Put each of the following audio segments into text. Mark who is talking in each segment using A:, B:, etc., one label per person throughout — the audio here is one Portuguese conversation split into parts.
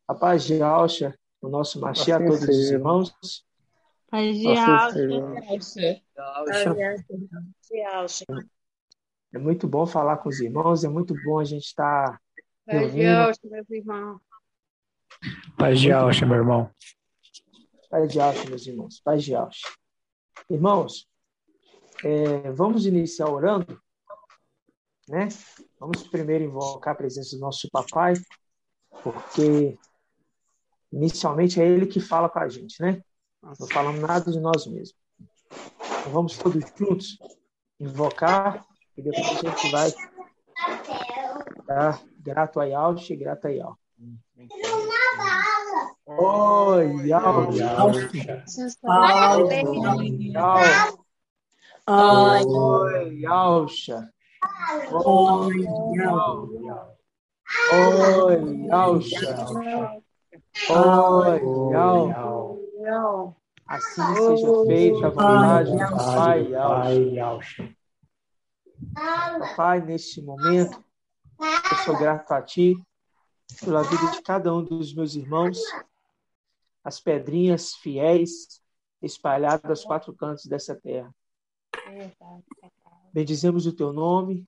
A: A paz de Alcha, o nosso Machia, a
B: Assim
A: todos os
B: seja.
A: irmãos.
C: Paz de
B: Assim
C: alta.
B: seja.
A: É muito bom falar com os irmãos, é muito bom a gente estar reunindo.
C: Meus irmãos.
B: Paz de
A: Muito
B: Alcha, meu irmão.
A: Paz de Alcha, meus irmãos. Paz de Alcha. Irmãos, vamos iniciar orando, né? Vamos primeiro invocar a presença do nosso papai, porque inicialmente é ele que fala com a gente, né? Não falamos nada de nós mesmos. Então vamos todos juntos invocar e depois a gente vai dar grato a Yalcha e grato a Yal. Oi, Yalcha. Oi, Yalcha. Oi, Yalcha. Oi, Yal. Assim seja feita a vontade do Papai Yalcha. Papai, neste momento, eu sou grato a Ti pela vida de cada um dos meus irmãos, as pedrinhas fiéis espalhadas aos quatro cantos dessa terra. Bendizemos o Teu nome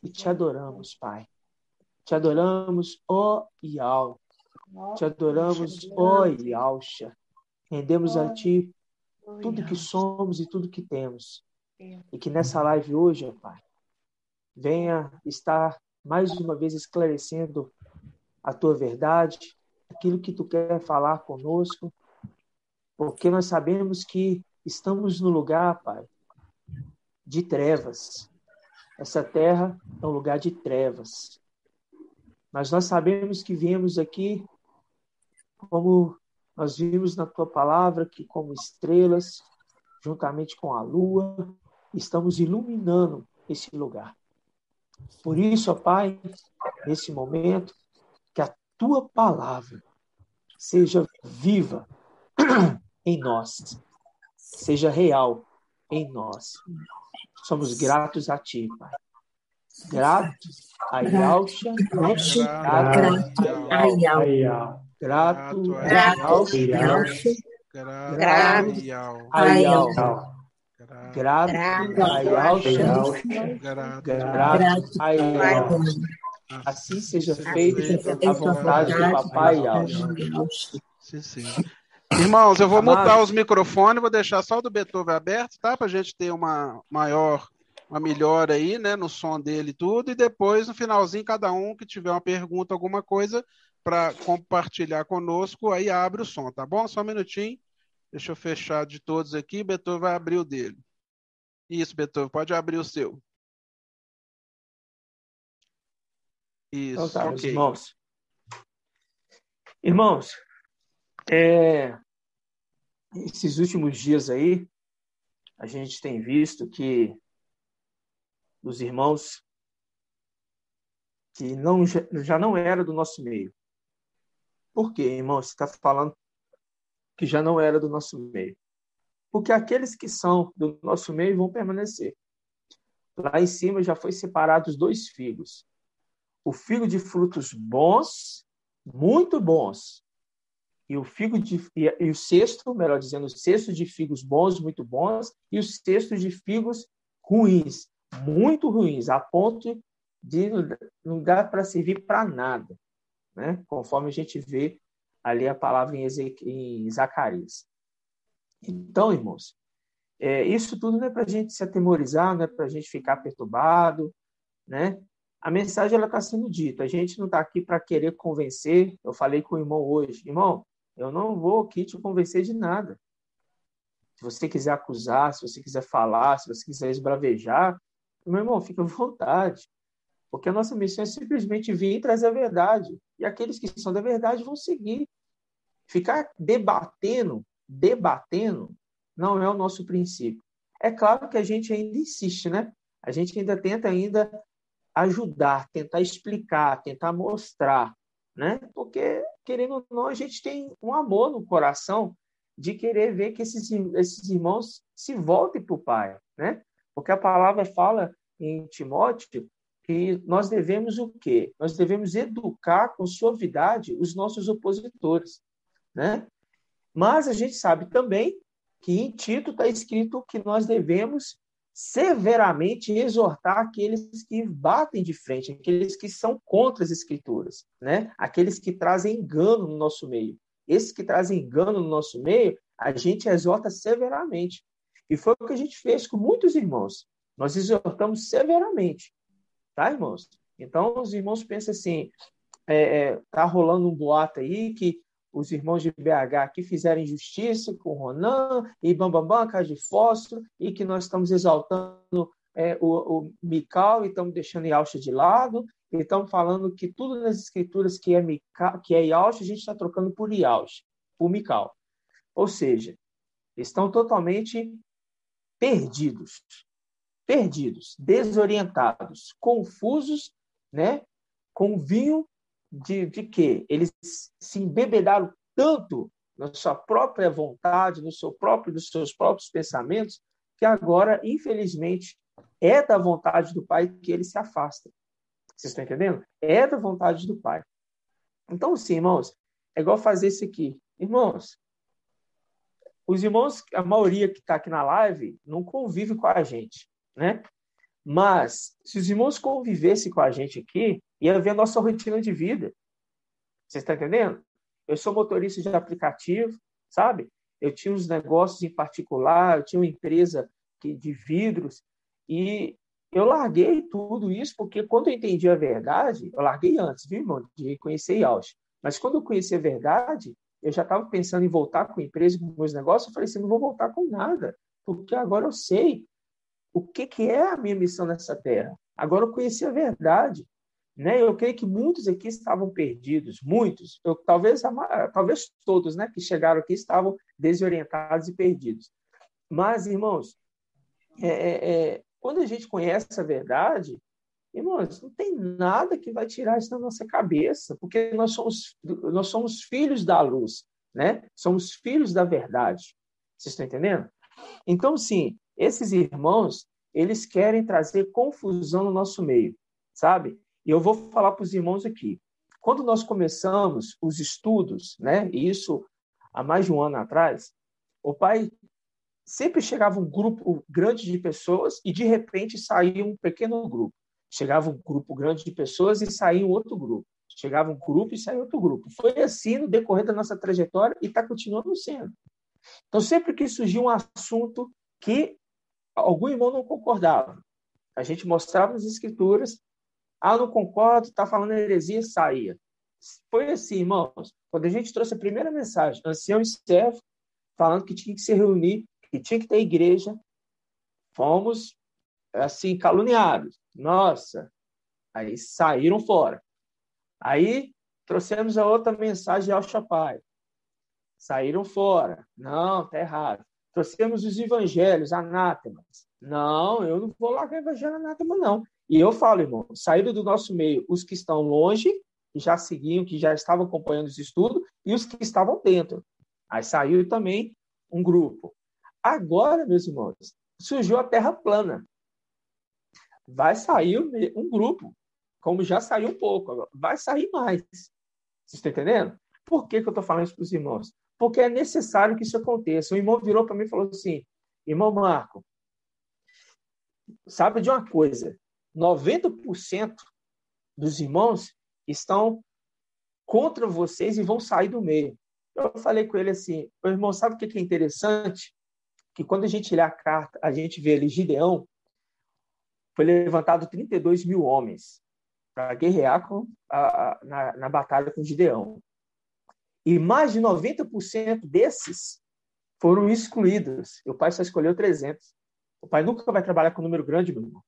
A: e Te adoramos, Pai. Te adoramos, ó Yal. Te adoramos, ó Yalcha. Rendemos a Ti tudo que somos e tudo que temos. E que nessa live hoje, ó Pai, venha estar mais uma vez esclarecendo a Tua verdade, aquilo que Tu quer falar conosco, porque nós sabemos que estamos no lugar, Pai, de trevas. Essa terra é um lugar de trevas. Mas nós sabemos que viemos aqui, como nós vimos na Tua palavra, que como estrelas, juntamente com a lua, estamos iluminando esse lugar. Por isso, ó Pai, nesse momento, que a Tua palavra seja viva em nós, seja real em nós. Somos gratos a Ti, Pai. Gratos a Yalcha, grato a Yal. Grato a Yalcha, grato a Yal. Grato a Yalcha, grato a Yal. Assim seja feita a vontade do Papai Yalcha.
D: Sim. Irmãos, eu vou mutar os microfones, vou deixar só o do Beethoven aberto, tá? Para a gente ter uma melhora aí, né, no som dele e tudo, e depois, no finalzinho, cada um que tiver uma pergunta, alguma coisa, para compartilhar conosco, aí abre o som, tá bom? Só um minutinho, deixa eu fechar de todos aqui, Beethoven vai abrir o dele. Isso, Beethoven, pode abrir o seu. Isso,
A: então tá,
D: ok.
A: Irmãos, esses últimos dias aí, a gente tem visto que os irmãos que já não era do nosso meio. Por quê, irmão? Você está falando que já não era do nosso meio. Porque aqueles que são do nosso meio vão permanecer. Lá em cima já foi separado os 2 figos. O figo de frutos bons, muito bons, e o cesto, melhor dizendo, o cesto de figos bons, muito bons, e o cesto de figos ruins, muito ruins, a ponto de não dar para servir para nada, né? Conforme a gente vê ali a palavra em Zacarias. Então, irmãos, isso tudo não é para a gente se atemorizar, não é para a gente ficar perturbado, né? A mensagem está sendo dita, a gente não está aqui para querer convencer. Eu falei com o irmão hoje, irmão, eu não vou aqui te convencer de nada. Se você quiser acusar, se você quiser falar, se você quiser esbravejar, meu irmão, fica à vontade. Porque a nossa missão é simplesmente vir e trazer a verdade. E aqueles que são da verdade vão seguir. Ficar debatendo, não é o nosso princípio. É claro que a gente ainda insiste, né? A gente ainda tenta ajudar, tentar explicar, tentar mostrar, né? Porque, querendo ou não, a gente tem um amor no coração de querer ver que esses irmãos se voltem para o Pai, né? Porque a palavra fala em Timóteo que nós devemos o quê? Nós devemos educar com suavidade os nossos opositores, né? Mas a gente sabe também que em Tito está escrito que nós devemos severamente exortar aqueles que batem de frente, aqueles que são contra as Escrituras, né? Aqueles que trazem engano no nosso meio. Esses que trazem engano no nosso meio, a gente exorta severamente. E foi o que a gente fez com muitos irmãos. Nós exortamos severamente, tá, irmãos? Então, os irmãos pensam assim, tá rolando um boato aí que os irmãos de BH aqui fizeram injustiça com o Ronan e bambambam, casa de fósforo, e que nós estamos exaltando o Mical e estamos deixando Yaucha de lado, e estamos falando que tudo nas escrituras que é Yaucha, a gente está trocando por Yaucha, por Mical. Ou seja, estão totalmente perdidos, desorientados, confusos, né? Com vinho de quê? Eles se embebedaram tanto na sua própria vontade, dos seus próprios pensamentos, que agora, infelizmente, é da vontade do Pai que eles se afastam. Vocês estão entendendo? É da vontade do Pai. Então, sim, irmãos, é igual fazer isso aqui. Irmãos, os irmãos, a maioria que está aqui na live, não convive com a gente, né? Mas, se os irmãos convivessem com a gente aqui, ia ver a nossa rotina de vida. Você está entendendo? Eu sou motorista de aplicativo, sabe? Eu tinha uns negócios em particular, eu tinha uma empresa de vidros, e eu larguei tudo isso, porque quando eu entendi a verdade, eu larguei antes, viu, irmão, de conhecer Yauch. Mas quando eu conheci a verdade, eu já estava pensando em voltar com a empresa, com meus negócios, eu falei assim, não vou voltar com nada, porque agora eu sei o que é a minha missão nessa terra. Agora eu conheci a verdade, né? Eu creio que muitos aqui estavam perdidos, muitos, talvez todos, né, que chegaram aqui estavam desorientados e perdidos. Mas, irmãos, quando a gente conhece a verdade, irmãos, não tem nada que vai tirar isso da nossa cabeça, porque nós somos filhos da luz, né? Somos filhos da verdade. Vocês estão entendendo? Então, sim, esses irmãos, eles querem trazer confusão no nosso meio, sabe? E eu vou falar para os irmãos aqui. Quando nós começamos os estudos, né? E isso há mais de um ano atrás, o pai sempre chegava um grupo grande de pessoas e, de repente, saía um pequeno grupo. Chegava um grupo grande de pessoas e saía um outro grupo. Chegava um grupo e saía outro grupo. Foi assim no decorrer da nossa trajetória e está continuando sendo. Então, sempre que surgia um assunto que algum irmão não concordava, a gente mostrava nas escrituras, não concordo, está falando heresia, saía. Foi assim, irmãos, quando a gente trouxe a primeira mensagem, ancião e servo, falando que tinha que se reunir, que tinha que ter igreja, fomos, assim, caluniados. Nossa, aí saíram fora. Aí trouxemos a outra mensagem ao Chapai. Saíram fora. Não, está errado. Trouxemos os evangelhos, anátemas. Não, eu não vou largar o evangelho anátema, não. E eu falo, irmão, saíram do nosso meio os que estão longe, que já seguiam, que já estavam acompanhando os estudos, e os que estavam dentro. Aí saiu também um grupo. Agora, meus irmãos, surgiu a Terra plana. Vai sair um grupo, como já saiu um pouco, agora vai sair mais. Vocês estão entendendo? Por que eu estou falando isso para os irmãos? Porque é necessário que isso aconteça. O irmão virou para mim e falou assim, irmão Marco, sabe de uma coisa, 90% dos irmãos estão contra vocês e vão sair do meio. Eu falei com ele assim, meu irmão, sabe o que é interessante? Que quando a gente lê a carta, a gente vê ali Gideão, foi levantado 32 mil homens para guerrear na batalha com Gideão. E mais de 90% desses foram excluídos. O pai só escolheu 300. O pai nunca vai trabalhar com um número grande, meu irmão.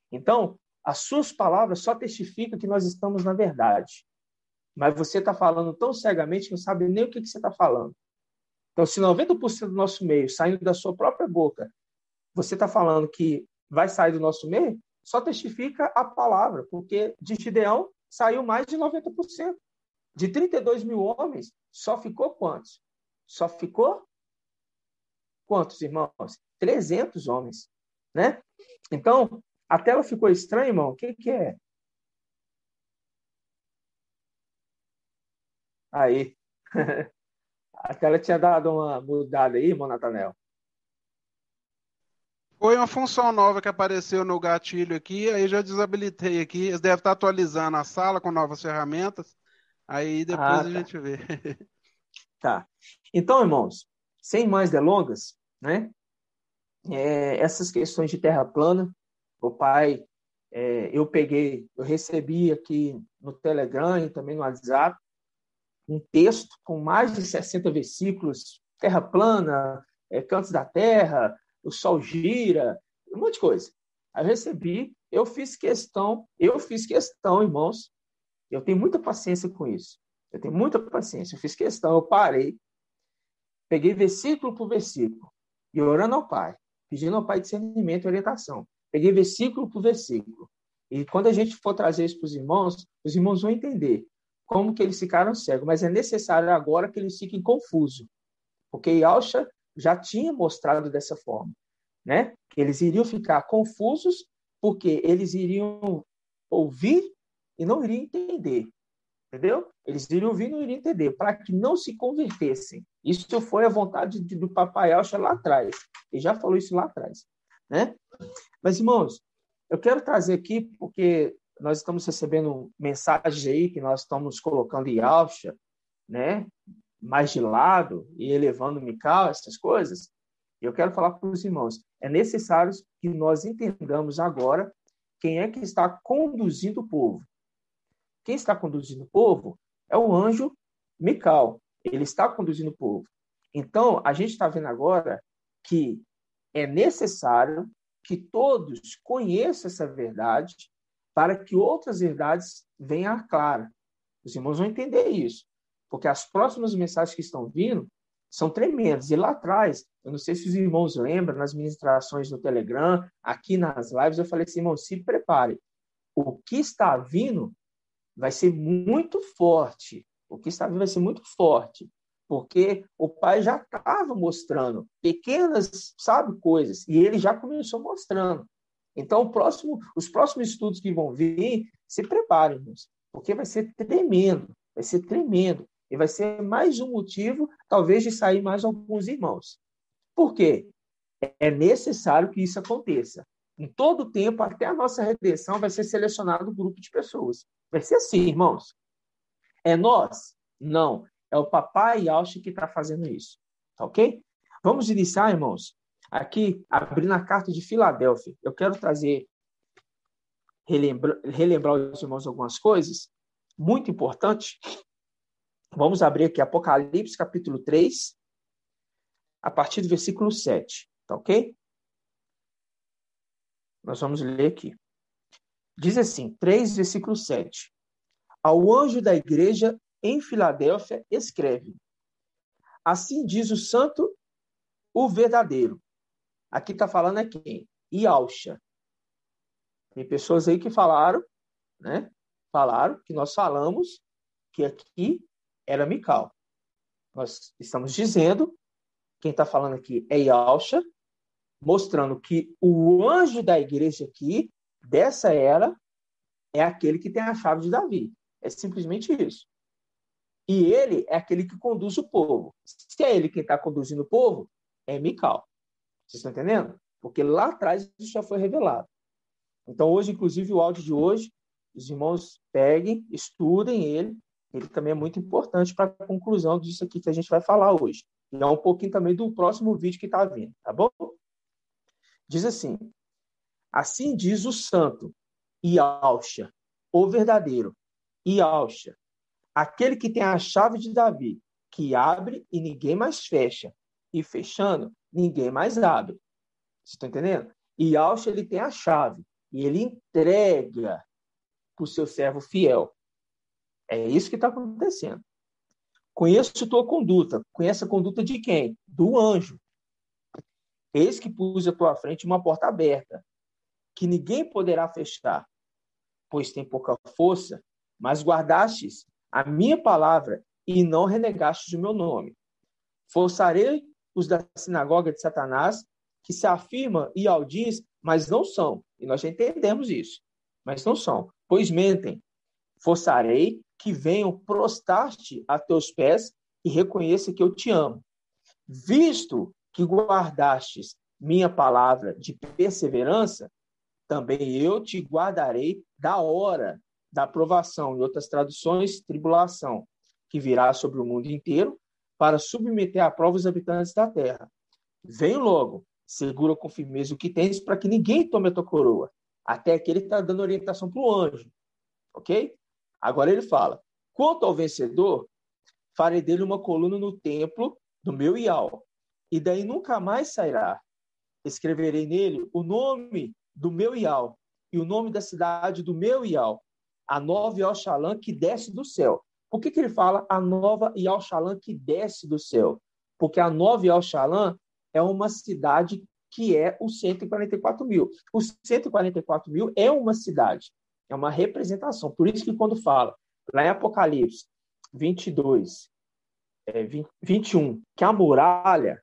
A: Então, as suas palavras só testificam que nós estamos na verdade. Mas você está falando tão cegamente que não sabe nem o que você está falando. Então, se 90% do nosso meio saindo da sua própria boca, você está falando que vai sair do nosso meio, só testifica a palavra, porque de Gideão saiu mais de 90%. De 32 mil homens, só ficou quantos? Só ficou quantos, irmãos? 300 homens, né? Então, a tela ficou estranha, irmão. O que é? Aí. A tela tinha dado uma mudada aí, irmão Natanel.
D: Foi uma função nova que apareceu no gatilho aqui, aí já desabilitei aqui. Eles devem estar atualizando a sala com novas ferramentas. Aí depois a
A: Tá.
D: gente vê.
A: Tá. Então, irmãos, sem mais delongas, né? Essas questões de terra plana, o pai, eu recebi aqui no Telegram e também no WhatsApp um texto com mais de 60 versículos, terra plana, cantos da terra, o sol gira, um monte de coisa. Aí eu recebi, eu fiz questão, irmãos, eu tenho muita paciência com isso. Eu tenho muita paciência, eu fiz questão, eu parei, peguei versículo por versículo, e orando ao Pai, pedindo ao Pai discernimento e orientação. Peguei versículo por versículo. E quando a gente for trazer isso para os irmãos vão entender como que eles ficaram cegos. Mas é necessário agora que eles fiquem confusos. Porque Yalcha já tinha mostrado dessa forma, né? Que eles iriam ficar confusos porque eles iriam ouvir e não iriam entender. Entendeu? Eles iriam ouvir e não iriam entender, para que não se convertessem. Isso foi a vontade do papai Yalcha lá atrás. Ele já falou isso lá atrás, né? Mas, irmãos, eu quero trazer aqui, porque nós estamos recebendo mensagens aí que nós estamos colocando Yalcha, né? Mais de lado e elevando Mical, essas coisas. Eu quero falar para os irmãos, é necessário que nós entendamos agora quem é que está conduzindo o povo. Quem está conduzindo o povo é o anjo Mical. Ele está conduzindo o povo. Então, a gente está vendo agora que é necessário que todos conheçam essa verdade para que outras verdades venham à clara. Os irmãos vão entender isso, porque as próximas mensagens que estão vindo são tremendas. E lá atrás, eu não sei se os irmãos lembram, nas ministrações no Telegram, aqui nas lives, eu falei assim, irmão, se prepare. O que está vindo vai ser muito forte. O que está vindo vai ser muito forte, porque o pai já estava mostrando pequenas, coisas, e ele já começou mostrando. Então, os próximos estudos que vão vir, se preparem, irmãos, porque vai ser tremendo, e vai ser mais um motivo, talvez, de sair mais alguns irmãos. Por quê? É necessário que isso aconteça. Em todo o tempo, até a nossa redenção, vai ser selecionado um grupo de pessoas. Vai ser assim, irmãos. É nós? Não. É o papai Yalcha que está fazendo isso. Tá ok? Vamos iniciar, irmãos. Aqui, abrindo a carta de Filadélfia. Eu quero relembrar os irmãos algumas coisas muito importantes. Vamos abrir aqui Apocalipse, capítulo 3, a partir do versículo 7. Tá ok? Nós vamos ler aqui. Diz assim, 3, versículo 7. Ao anjo da igreja em Filadélfia, escreve: assim diz o santo, o verdadeiro. Aqui está falando é quem? Yalcha. Tem pessoas aí que falaram, né? Falaram que nós falamos que aqui era Mical. Nós estamos dizendo, quem está falando aqui é Yalcha, mostrando que o anjo da igreja aqui, dessa era, é aquele que tem a chave de Davi. É simplesmente isso. E ele é aquele que conduz o povo. Se é ele quem está conduzindo o povo, é Mical. Vocês estão entendendo? Porque lá atrás isso já foi revelado. Então, hoje, inclusive, o áudio de hoje, os irmãos peguem, estudem ele. Ele também é muito importante para a conclusão disso aqui que a gente vai falar hoje. E é um pouquinho também do próximo vídeo que está vindo, tá bom? Diz assim: assim diz o santo, Yalcha, o verdadeiro, Yalcha, aquele que tem a chave de Davi, que abre e ninguém mais fecha, e fechando, ninguém mais abre. Vocês estão entendendo? Yalcha, ele tem a chave, e ele entrega para o seu servo fiel. É isso que está acontecendo. Conheço tua conduta. Conhece a conduta de quem? Do anjo. Eis que pus à tua frente uma porta aberta, que ninguém poderá fechar, pois tem pouca força, mas guardastes a minha palavra e não renegastes o meu nome. Forçarei os da sinagoga de Satanás, que se afirmam e audis, mas não são. E nós já entendemos isso. Mas não são, pois mentem. forçarei que venham prostrar-te a teus pés e reconheça que eu te amo. Visto que guardastes minha palavra de perseverança, também eu te guardarei da hora da provação, em outras traduções, tribulação, que virá sobre o mundo inteiro, para submeter à prova os habitantes da terra. Venho logo, segura com firmeza o que tens, para que ninguém tome a tua coroa. Até aqui ele está dando orientação para o anjo. Ok? Agora ele fala, quanto ao vencedor, farei dele uma coluna no templo do meu Ial, e daí nunca mais sairá. Escreverei nele o nome do meu Ial, e o nome da cidade do meu Ial, a nova Ial-Shalã que desce do céu. Por que ele fala a nova Ial-Shalã que desce do céu? Porque a nova Ial-Shalã é uma cidade que é os 144 mil. Os 144 mil é uma cidade, é uma representação. Por isso que quando fala, lá em Apocalipse 22, 21, que a muralha,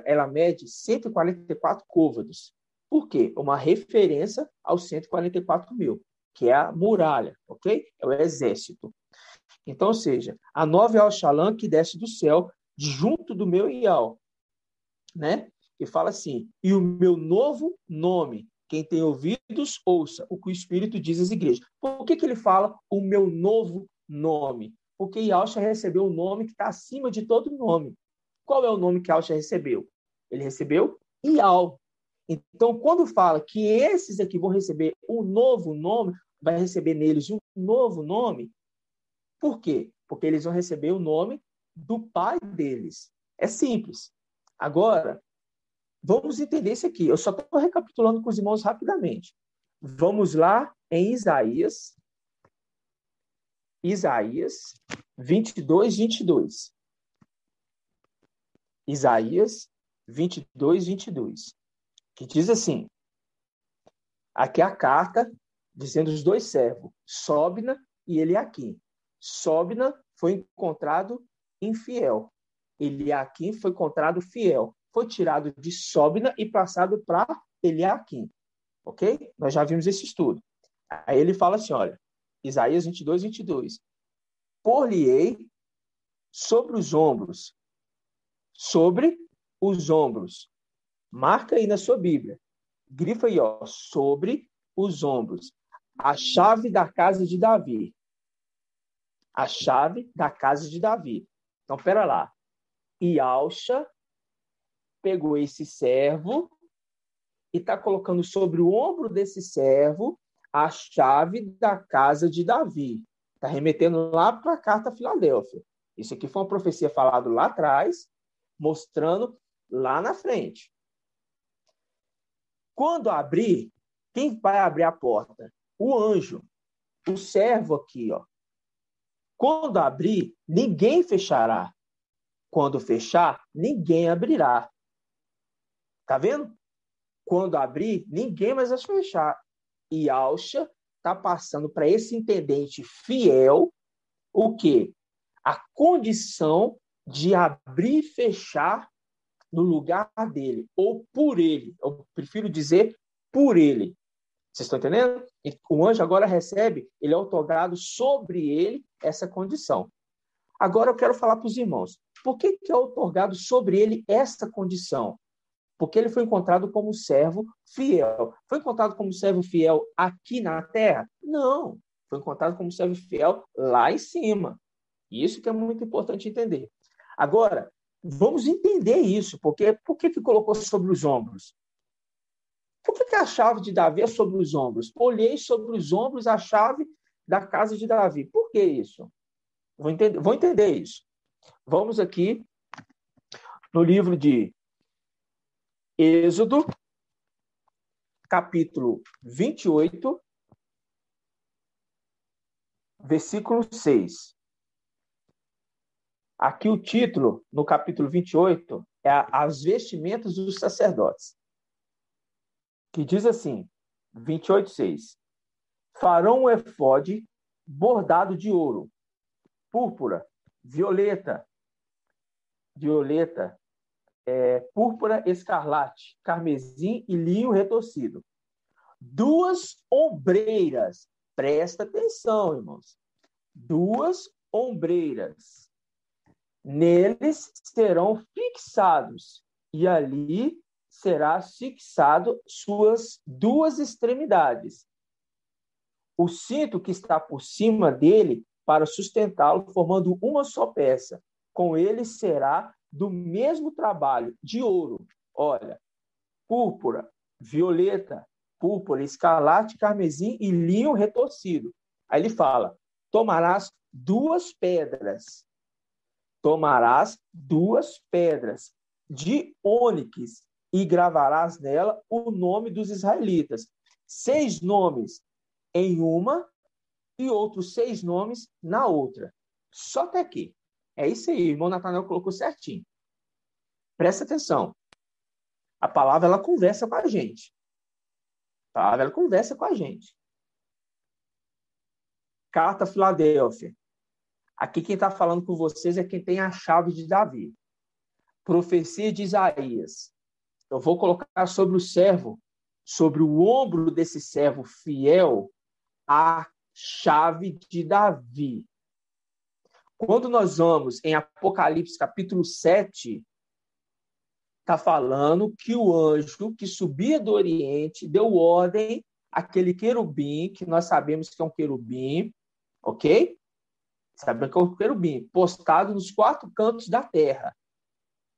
A: ela mede 144 côvados. Por quê? Uma referência aos 144 mil, que é a muralha, ok? É o exército. Então, ou seja, a nova Ial-Shalã que desce do céu, junto do meu Ial, né? E fala assim, e o meu novo nome, quem tem ouvidos, ouça o que o Espírito diz às igrejas. Por que ele fala o meu novo nome? Porque Yahshua recebeu um nome que está acima de todo nome. Qual é o nome que Yahshua recebeu? Ele recebeu Ial. Então, quando fala que esses aqui vão receber um novo nome, vai receber neles um novo nome, por quê? Porque eles vão receber o nome do pai deles. É simples. Agora, vamos entender isso aqui. Eu só estou recapitulando com os irmãos rapidamente. Vamos lá em Isaías 22, 22. Isaías 22, 22. Que diz assim, aqui é a carta dizendo os dois servos, Sobna e Eliaquim. Sobna foi encontrado infiel. Eliaquim foi encontrado fiel. Foi tirado de Sobna e passado para Eliaquim. Ok? Nós já vimos esse estudo. Aí ele fala assim, olha, Isaías 22, 22. Por-lhe-ei sobre os ombros. Sobre os ombros. Marca aí na sua Bíblia. Grifa aí, ó. Sobre os ombros. A chave da casa de Davi. A chave da casa de Davi. Então, pera lá. Yahshua pegou esse servo e está colocando sobre o ombro desse servo a chave da casa de Davi. Está remetendo lá para a carta a Filadélfia. Isso aqui foi uma profecia falada lá atrás, mostrando lá na frente. Quando abrir, quem vai abrir a porta? O anjo, o servo aqui, ó. Quando abrir, ninguém fechará. Quando fechar, ninguém abrirá. Tá vendo? Quando abrir, ninguém mais vai fechar. E Yahshua está passando para esse intendente fiel o quê? A condição de abrir e fechar no lugar dele, ou por ele. Eu prefiro dizer por ele. Vocês estão entendendo? E o anjo agora recebe, ele é otorgado sobre ele essa condição. Agora eu quero falar para os irmãos. Por que é otorgado sobre ele essa condição? Porque ele foi encontrado como servo fiel. Foi encontrado como servo fiel aqui na terra? Não. Foi encontrado como servo fiel lá em cima. Isso que é muito importante entender. Agora, vamos entender isso. Por que colocou sobre os ombros? Por que a chave de Davi é sobre os ombros? Olhei sobre os ombros a chave da casa de Davi. Por que isso? Vou entender isso. Vamos aqui no livro de Êxodo, capítulo 28, versículo 6. Aqui o título, no capítulo 28, é As Vestimentas dos Sacerdotes. Que diz assim, 28, 6. Farão um efode bordado de ouro, púrpura, violeta, púrpura, escarlate, carmesim e linho retorcido. 2 ombreiras. Presta atenção, irmãos. 2 ombreiras. Neles serão fixados, e ali será fixado suas 2 extremidades. O cinto que está por cima dele para sustentá-lo, formando uma só peça. Com ele será do mesmo trabalho, de ouro. Olha, púrpura, violeta, púrpura, escarlate, carmesim e linho retorcido. Aí ele fala, tomarás 2 pedras. Tomarás 2 pedras de ônix e gravarás nela o nome dos israelitas. 6 nomes em uma e outros 6 nomes na outra. Só até aqui. É isso aí, o irmão Natanael colocou certinho. Presta atenção. A palavra, ela conversa com a gente. A palavra, ela conversa com a gente. Carta a Filadélfia. Aqui quem está falando com vocês é quem tem a chave de Davi. Profecia de Isaías. Eu vou colocar sobre o servo, sobre o ombro desse servo fiel, a chave de Davi. Quando nós vamos em Apocalipse capítulo 7, está falando que o anjo que subia do Oriente deu ordem àquele querubim, que nós sabemos que é um querubim, ok? Sabemos que é um querubim, postado nos 4 cantos da terra.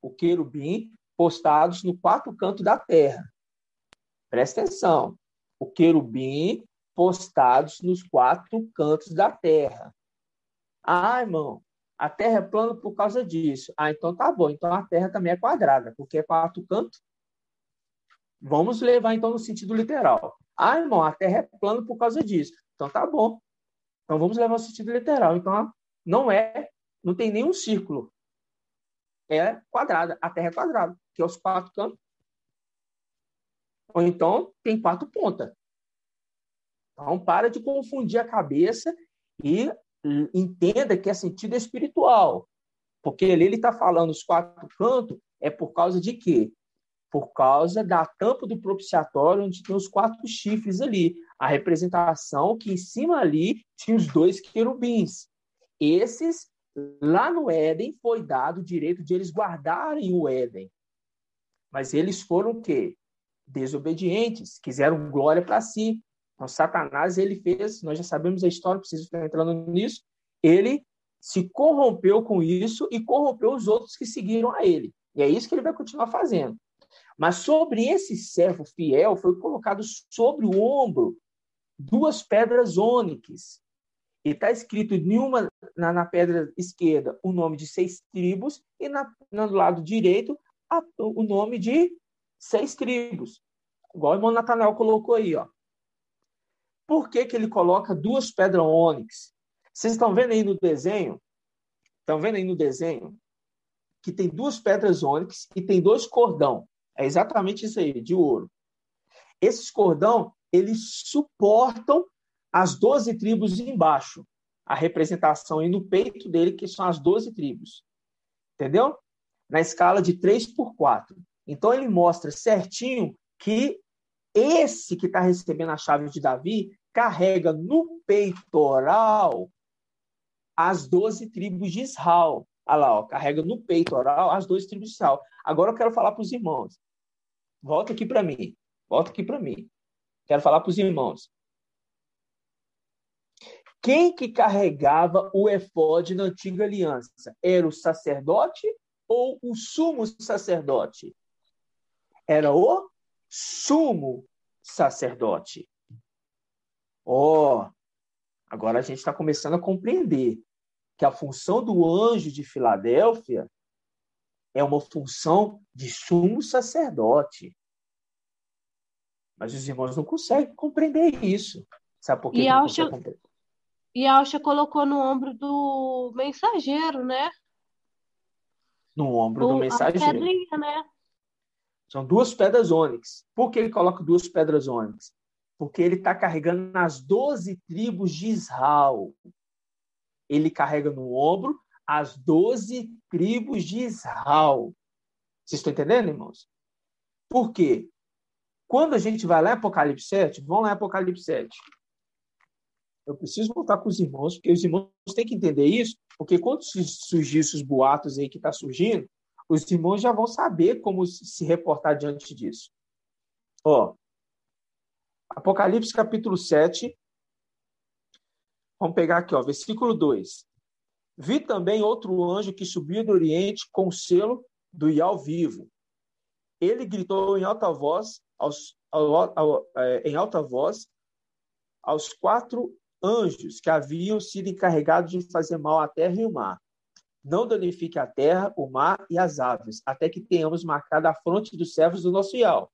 A: O querubim postados nos 4 cantos da terra. Presta atenção. O querubim postados nos 4 cantos da terra. Ah, irmão, a terra é plana por causa disso. Ah, então tá bom. Então a terra também é quadrada, porque é 4 cantos. Vamos levar então no sentido literal. Ah, irmão, a terra é plana por causa disso. Então tá bom. Então vamos levar no sentido literal. Então não tem nenhum círculo. É quadrada. A terra é quadrada, que é os 4 cantos. Ou então tem 4 pontas. Então para de confundir a cabeça e entenda que é sentido espiritual. Porque ali ele está falando os 4 cantos, é por causa de quê? Por causa da tampa do propiciatório, onde tem os 4 chifres ali. A representação que em cima ali tinha os 2 querubins. Esses, lá no Éden, foi dado o direito de eles guardarem o Éden. Mas eles foram o quê? Desobedientes, quiseram glória para si. Então, Satanás, ele fez, nós já sabemos a história, não preciso ficar entrando nisso, ele se corrompeu com isso e corrompeu os outros que seguiram a ele. E é isso que ele vai continuar fazendo. Mas sobre esse servo fiel, foi colocado sobre o ombro 2 pedras ônix. E está escrito na pedra esquerda o nome de 6 tribos e no lado direito o nome de 6 tribos. Igual o irmão Natanael colocou aí, ó. Por que ele coloca 2 pedras ônix? Vocês estão vendo aí no desenho? Estão vendo aí no desenho? Que tem 2 pedras ônix e tem 2 cordão. É exatamente isso aí, de ouro. Esses cordão, eles suportam as 12 tribos embaixo. A representação aí no peito dele, que são as 12 tribos. Entendeu? Na escala de 3/4. Então, ele mostra certinho que esse que está recebendo a chave de Davi carrega no peitoral as 12 tribos de Israel. Olha lá, ó, carrega no peitoral as 12 tribos de Israel. Agora eu quero falar para os irmãos. Volta aqui para mim. Quero falar para os irmãos. Quem que carregava o efode na antiga aliança? Era o sacerdote ou o sumo sacerdote? Era o sumo sacerdote. Agora a gente está começando a compreender que a função do anjo de Filadélfia é uma função de sumo sacerdote. Mas os irmãos não conseguem compreender isso. Sabe por que não conseguem compreender?
C: E a Alcha colocou no ombro do mensageiro, né?
A: No ombro do mensageiro.
C: A pedrinha, né?
A: São 2 pedras ônix. Por que ele coloca 2 pedras ônix? Porque ele está carregando nas 12 tribos de Israel. Ele carrega no ombro as 12 tribos de Israel. Vocês estão entendendo, irmãos? Por quê? Quando a gente vai lá em Apocalipse 7, vamos lá em Apocalipse 7. Eu preciso voltar com os irmãos, porque os irmãos têm que entender isso, porque quando surgir esses boatos aí que está surgindo, os irmãos já vão saber como se reportar diante disso. Ó, Apocalipse capítulo 7, vamos pegar aqui, ó, versículo 2. Vi também outro anjo que subia do Oriente com o selo do Ial vivo. Ele gritou em alta voz aos 4 anjos que haviam sido encarregados de fazer mal à terra e o mar. Não danifique a terra, o mar e as aves, até que tenhamos marcado a fronte dos servos do nosso Ial.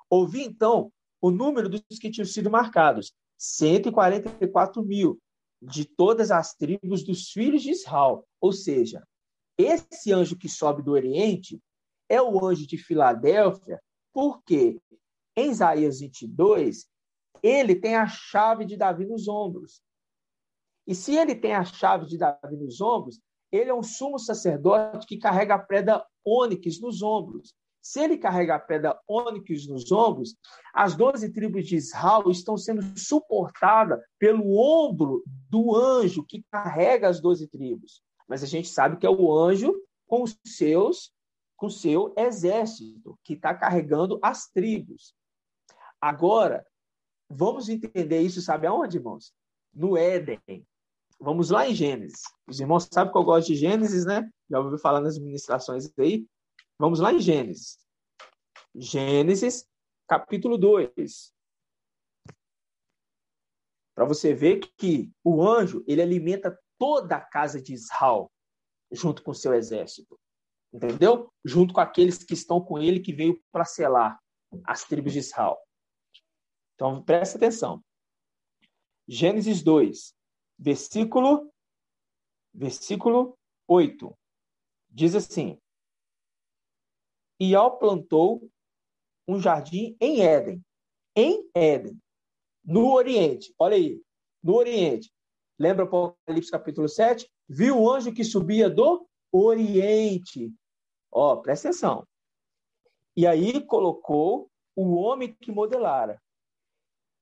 A: Ouvi, então, o número dos que tinham sido marcados, 144.000, de todas as tribos dos filhos de Israel. Ou seja, esse anjo que sobe do Oriente é o anjo de Filadélfia, porque em Isaías 22, ele tem a chave de Davi nos ombros. E se ele tem a chave de Davi nos ombros, ele é um sumo sacerdote que carrega a pedra ônix nos ombros. Se ele carrega a pedra ônix nos ombros, as 12 tribos de Israel estão sendo suportadas pelo ombro do anjo que carrega as 12 tribos. Mas a gente sabe que é o anjo com seu exército, que está carregando as tribos. Agora, vamos entender isso, sabe aonde, irmãos? No Éden. Vamos lá em Gênesis. Os irmãos sabem que eu gosto de Gênesis, né? Já ouviu falar nas ministrações aí. Vamos lá em Gênesis. Gênesis, capítulo 2. Para você ver que o anjo, ele alimenta toda a casa de Israel, junto com o seu exército. Entendeu? Junto com aqueles que estão com ele, que veio para selar as tribos de Israel. Então, presta atenção. Gênesis 2, versículo 8. Diz assim: Ial plantou um jardim em Éden, no Oriente. Olha aí, no Oriente. Lembra Apocalipse capítulo 7? Viu o anjo que subia do Oriente. Ó, presta atenção. E aí colocou o homem que modelara.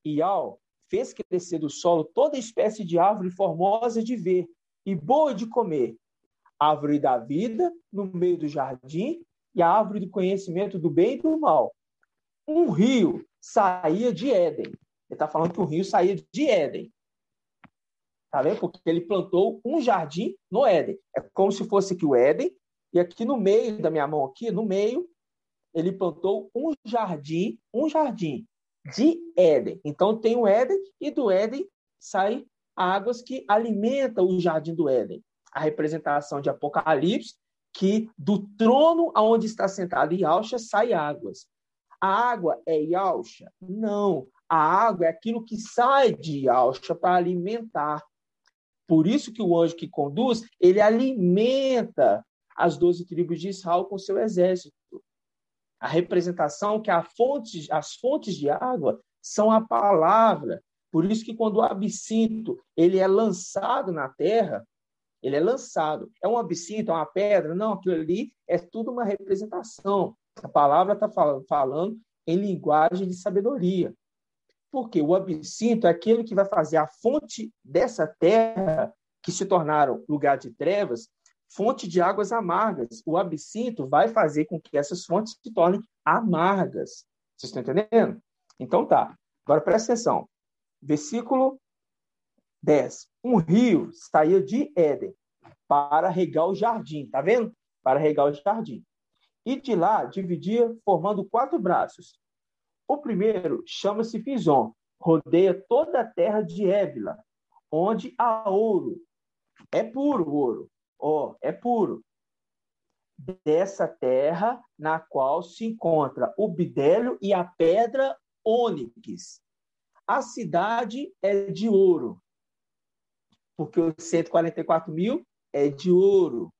A: Ial fez crescer do solo toda espécie de árvore formosa de ver e boa de comer. Árvore da vida no meio do jardim e a árvore do conhecimento do bem e do mal. Um rio saía de Éden. Ele está falando que o rio saía de Éden. Tá vendo? Porque ele plantou um jardim no Éden. É como se fosse aqui o Éden, e aqui no meio da minha mão, aqui no meio, ele plantou um jardim de Éden. Então tem o Éden, e do Éden saem águas que alimentam o jardim do Éden. A representação de Apocalipse, que do trono aonde está sentado Yahshua sai águas. A água é Yahshua? Não. A água é aquilo que sai de Yahshua para alimentar. Por isso que o anjo que conduz, ele alimenta as 12 tribos de Israel com seu exército. A representação que as fontes de água são a palavra. Por isso que quando o absinto ele é lançado na terra, ele é lançado. É um absinto, é uma pedra? Não, aquilo ali é tudo uma representação. A palavra está falando em linguagem de sabedoria. Porque o absinto é aquele que vai fazer a fonte dessa terra, que se tornaram lugar de trevas, fonte de águas amargas. O absinto vai fazer com que essas fontes se tornem amargas. Vocês estão entendendo? Então tá. Agora presta atenção. Versículo 10. Um rio saía de Éden para regar o jardim. Tá vendo? Para regar o jardim. E de lá dividia, formando 4 braços. O primeiro chama-se Pison, rodeia toda a terra de Évila, onde há ouro. É puro ouro. É puro. Dessa terra na qual se encontra o bidélio e a pedra ônix. A cidade é de ouro, porque os 144.000 é de ouro.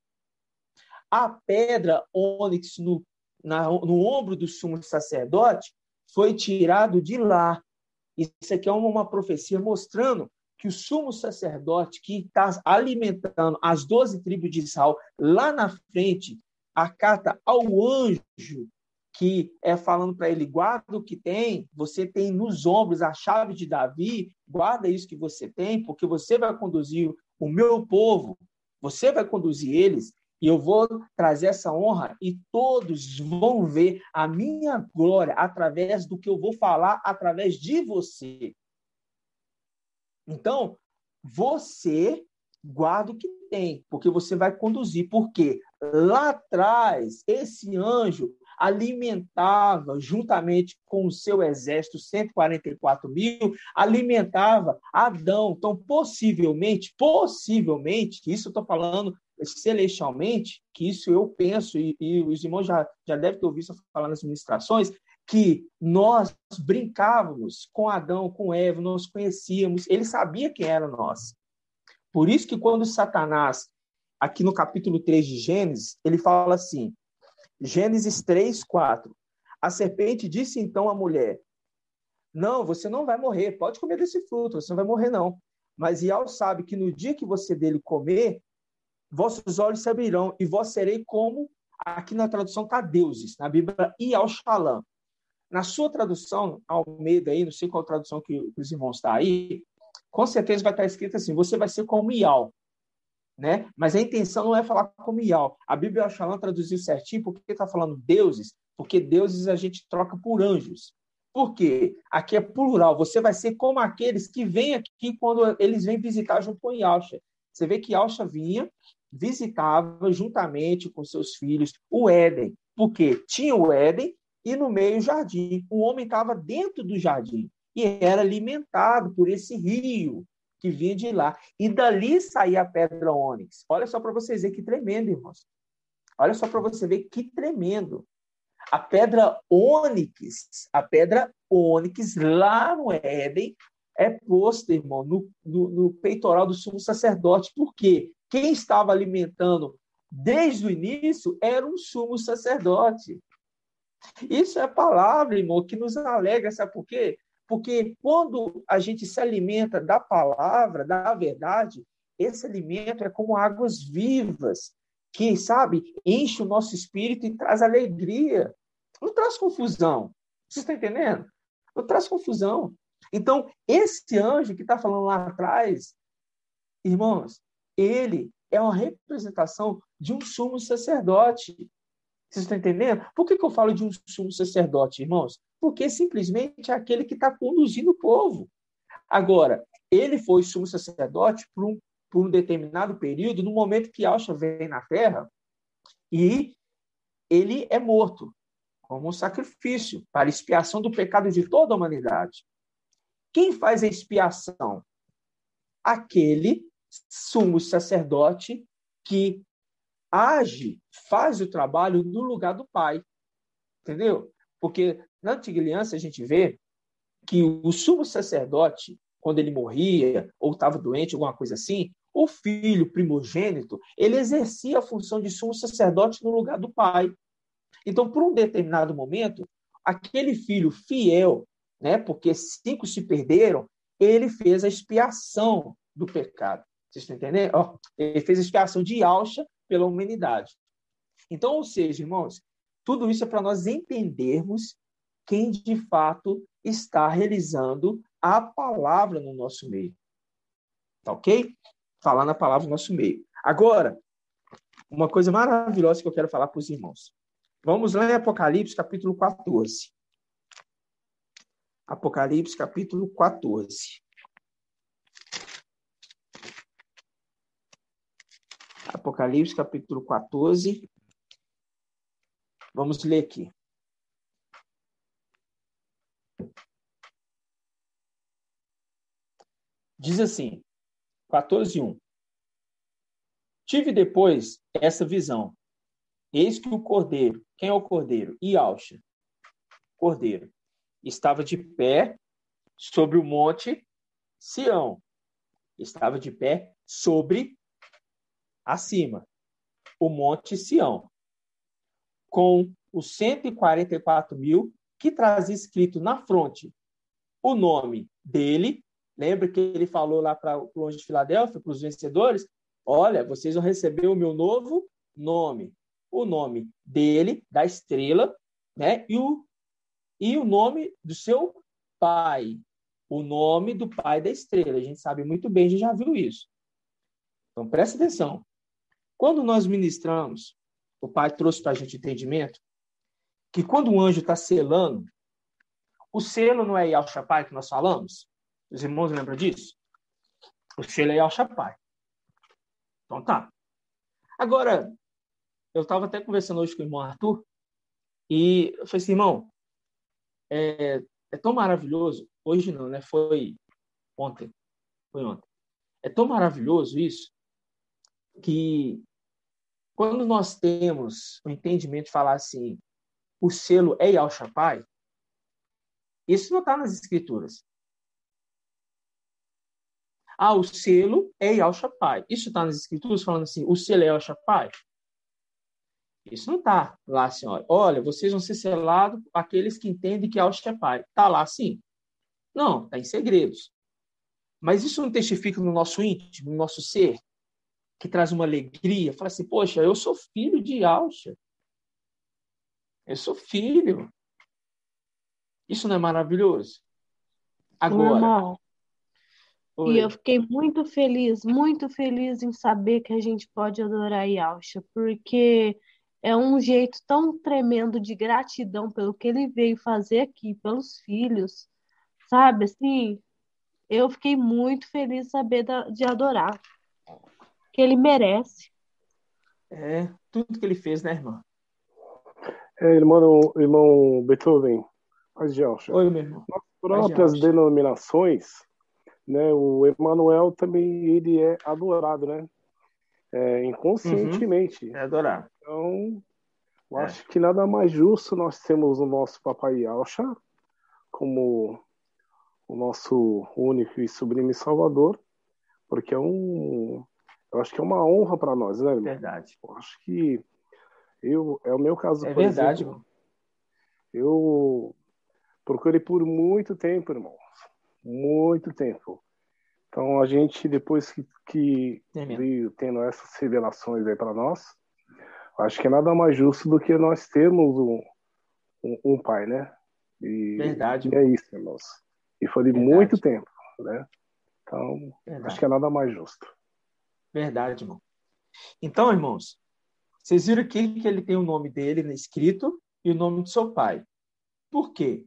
A: A pedra ônix no ombro do sumo sacerdote foi tirado de lá. Isso aqui é uma profecia mostrando que o sumo sacerdote que está alimentando as 12 tribos de Israel, lá na frente, acata ao anjo que é falando para ele, guarda o que tem, você tem nos ombros a chave de Davi, guarda isso que você tem, porque você vai conduzir o meu povo, você vai conduzir eles, e eu vou trazer essa honra, e todos vão ver a minha glória através do que eu vou falar através de você. Então, você guarda o que tem, porque você vai conduzir, porque lá atrás, esse anjo alimentava, juntamente com o seu exército, 144 mil, alimentava Adão. Então, possivelmente, isso eu estou falando celestialmente, que isso eu penso, e os irmãos já devem ter ouvido isso falar nas ministrações, que nós brincávamos com Adão, com Eva, nós conhecíamos, ele sabia quem era nós. Por isso que quando Satanás, aqui no capítulo 3 de Gênesis, ele fala assim, Gênesis 3, 4, a serpente disse então à mulher, não, você não vai morrer, pode comer desse fruto, você não vai morrer não. Mas Ial sabe que no dia que você dele comer, vossos olhos se abrirão e vós serei como, aqui na tradução está deuses, na Bíblia, Ial Shalom. Na sua tradução, Almeida aí, não sei qual tradução que os irmãos estão aí, com certeza vai estar escrito assim, você vai ser como Ial, né? Mas a intenção não é falar como Ial. A Bíblia Shalom traduziu certinho, porque está falando deuses, porque deuses a gente troca por anjos. Por quê? Aqui é plural, você vai ser como aqueles que vêm aqui quando eles vêm visitar junto com Yalcha. Você vê que Yalcha vinha, visitava juntamente com seus filhos o Éden, porque tinha o Éden e no meio o jardim. O homem estava dentro do jardim e era alimentado por esse rio que vinha de lá. E dali saía a pedra ônix. Olha só para vocês verem que tremendo, irmãos. Olha só para você ver que tremendo. A pedra ônix lá no Éden é posta, irmão, no peitoral do sumo sacerdote. Por quê? Quem estava alimentando desde o início era um sumo sacerdote. Isso é a palavra, irmão, que nos alegra, sabe por quê? Porque quando a gente se alimenta da palavra, da verdade, esse alimento é como águas vivas, que, sabe, enche o nosso espírito e traz alegria. Não traz confusão. Você está entendendo? Não traz confusão. Então, esse anjo que está falando lá atrás, irmãos, ele é uma representação de um sumo sacerdote. Vocês estão entendendo? Por que eu falo de um sumo sacerdote, irmãos? Porque simplesmente é aquele que está conduzindo o povo. Agora, ele foi sumo sacerdote por um determinado período, no momento que Yahshua vem na terra, e ele é morto como um sacrifício para expiação do pecado de toda a humanidade. Quem faz a expiação? Aquele sumo sacerdote que age, faz o trabalho no lugar do Pai. Entendeu? Porque na Antiga Aliança a gente vê que o sumo sacerdote, quando ele morria ou estava doente, alguma coisa assim, o filho primogênito, ele exercia a função de sumo sacerdote no lugar do pai. Então, por um determinado momento, aquele filho fiel, né, porque 5 se perderam, ele fez a expiação do pecado. Vocês estão entendendo? Ele fez a expiação de Yahshua pela humanidade. Então, ou seja, irmãos, tudo isso é para nós entendermos quem de fato está realizando a palavra no nosso meio. Tá ok? Falando a palavra no nosso meio. Agora, uma coisa maravilhosa que eu quero falar para os irmãos. Vamos lá em Apocalipse, capítulo 14. Apocalipse, capítulo 14. Apocalipse, capítulo 14. Vamos ler aqui. Diz assim, 14:1. Tive depois essa visão. Eis que o cordeiro, quem é o cordeiro? Yahshua, cordeiro, estava de pé sobre o monte Sião. Estava de pé sobre, acima, o monte Sião, com os 144 mil que trazia escrito na fronte o nome dele. Lembra que ele falou lá para o anjo de Filadélfia, para os vencedores? Olha, vocês vão receber o meu novo nome. O nome dele, da estrela, né? E o nome do seu pai. O nome do pai da estrela. A gente sabe muito bem, a gente já viu isso. Então, presta atenção. Quando nós ministramos, o pai trouxe para a gente entendimento que quando um anjo está selando, o selo não é Yahweh Shapai que nós falamos? Os irmãos lembram disso? O selo é Yahweh Shapai. Então tá. Agora, eu estava até conversando hoje com o irmão Arthur e eu falei assim, irmão, é tão maravilhoso. Hoje não, né? Foi ontem. É tão maravilhoso isso que quando nós temos o entendimento de falar assim, o selo é Yahweh Shapai, isso não está nas escrituras. O selo é Yahweh Shapai. Isso está nas escrituras falando assim, o selo é Yahweh Shapai? Isso não está lá, senhora. Olha, vocês vão ser selados aqueles que entendem que é Yahweh Shapai. Está lá, sim. Não, está em segredos. Mas isso não testifica no nosso íntimo, no nosso ser, que traz uma alegria. Fala assim, poxa, eu sou filho de Yahweh. Eu sou filho. Isso não é maravilhoso? Agora.
C: Normal. E eu fiquei muito feliz em saber que a gente pode adorar Yahshua, porque é um jeito tão tremendo de gratidão pelo que ele veio fazer aqui, pelos filhos, sabe? Assim, eu fiquei muito feliz de saber de adorar, que ele merece.
A: Tudo que ele fez, né, irmã?
E: Irmão Beethoven, paz de Yahshua.
A: Oi, meu irmão.
E: Nas próprias denominações, né, o Emmanuel também ele é adorado, né? Inconscientemente.
A: É adorado.
E: Então, eu acho que nada mais justo nós temos o nosso Papai Yahshua como o nosso único e sublime Salvador, porque eu acho que é uma honra para nós, né, irmão?
A: Verdade.
E: Eu acho que é o meu caso, por
A: verdade,
E: exemplo. Eu procurei por muito tempo, irmão. Muito tempo. Então, a gente, depois que veio tendo essas revelações aí para nós, acho que é nada mais justo do que nós termos um pai, né?
A: Verdade.
E: E é isso, irmãos. E foi de muito tempo, né? Então, acho que é nada mais justo.
A: Verdade, irmão. Então, irmãos, vocês viram aqui que ele tem o nome dele escrito e o nome do seu pai. Por quê?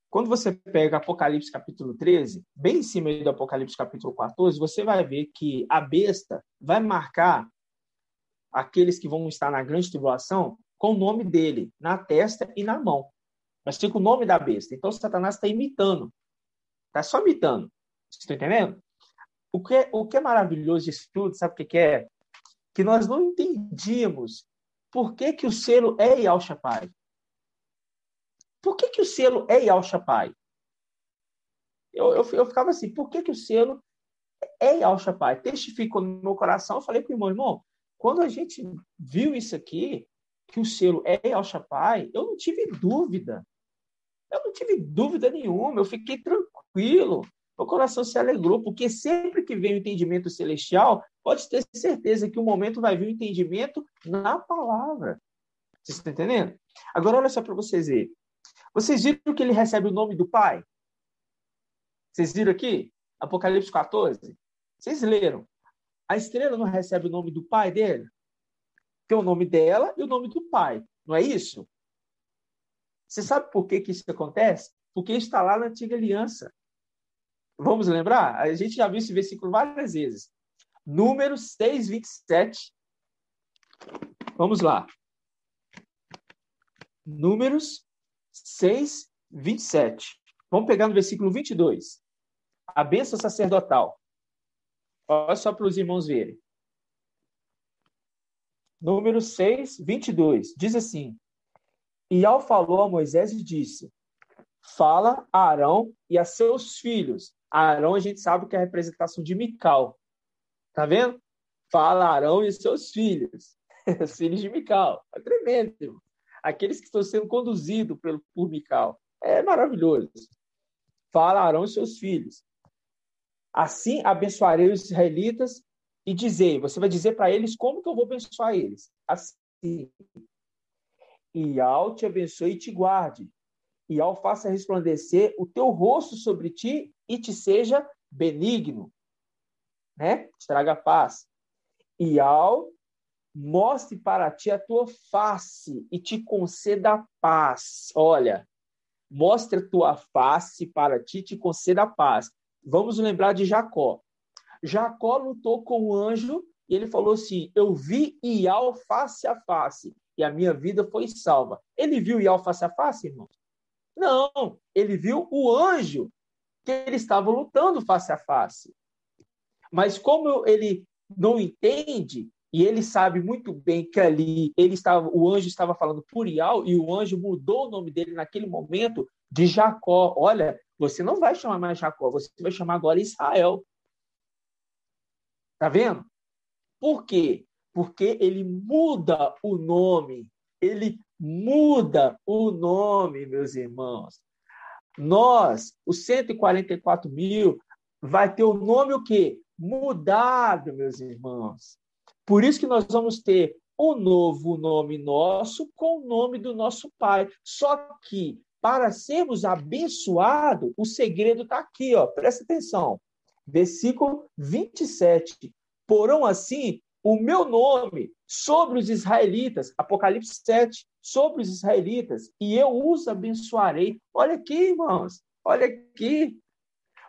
A: Quando você pega Apocalipse capítulo 13, bem em cima do Apocalipse capítulo 14, você vai ver que a besta vai marcar aqueles que vão estar na grande tribulação com o nome dele na testa e na mão. Mas fica o nome da besta. Então, Satanás está imitando. Está só imitando. Vocês estão entendendo? O que é maravilhoso disso tudo, sabe o que é? Que nós não entendíamos por que o selo é Yahweh Shapai. Por que o selo é Yahweh Shapai? Eu ficava assim, por que o selo é Yahweh Shapai? Testificou no meu coração, eu falei para o irmão, quando a gente viu isso aqui, que o selo é Yahweh Shapai, eu não tive dúvida. Eu não tive dúvida nenhuma, eu fiquei tranquilo. Meu coração se alegrou, porque sempre que vem o entendimento celestial, pode ter certeza que o momento vai vir o entendimento na palavra. Vocês estão entendendo? Agora, olha só para vocês verem. Vocês viram que ele recebe o nome do Pai? Vocês viram aqui? Apocalipse 14? Vocês leram. A estrela não recebe o nome do pai dele? Tem o nome dela e o nome do pai. Não é isso? Você sabe por que isso acontece? Porque isso está lá na Antiga Aliança. Vamos lembrar? A gente já viu esse versículo várias vezes. Números 6, 27. Vamos lá. Números 6, 27. Vamos pegar no versículo 22. A bênção sacerdotal. Olha só para os irmãos verem. Números 6, 22. Diz assim: E Yahweh falou a Moisés e disse: Fala a Arão e a seus filhos. Arão, a gente sabe que é a representação de Mical. Tá vendo? Fala a Arão e seus filhos. Os filhos de Mical. É tremendo, irmão. Aqueles que estão sendo conduzidos por Mical. É maravilhoso. Fala a Arão e seus filhos. Assim abençoarei os israelitas e dizei, você vai dizer para eles como que eu vou abençoar eles. Assim, Iau te abençoe e te guarde. Iau faça resplandecer o teu rosto sobre ti e te seja benigno. Né? Te traga paz. Iau mostre para ti a tua face e te conceda paz. Olha, mostre a tua face para ti e te conceda paz. Vamos lembrar de Jacó. Jacó lutou com o anjo e ele falou assim, eu vi Iau face a face e a minha vida foi salva. Ele viu Iau face a face, irmão? Não, ele viu o anjo que ele estava lutando face a face. Mas como ele não entende, e ele sabe muito bem que ali o anjo estava falando por Iau, e o anjo mudou o nome dele naquele momento de Jacó. Olha, você não vai chamar mais Jacó, você vai chamar agora Israel. Tá vendo? Por quê? Porque ele muda o nome. Ele muda o nome, meus irmãos. Nós, os 144 mil, vai ter o nome o quê? Mudado, meus irmãos. Por isso que nós vamos ter um novo nome nosso com o nome do nosso Pai. Só que, para sermos abençoados, o segredo está aqui, ó, presta atenção. Versículo 27. Porão assim o meu nome sobre os israelitas, Apocalipse 7, sobre os israelitas, e eu os abençoarei. Olha aqui, irmãos, olha aqui.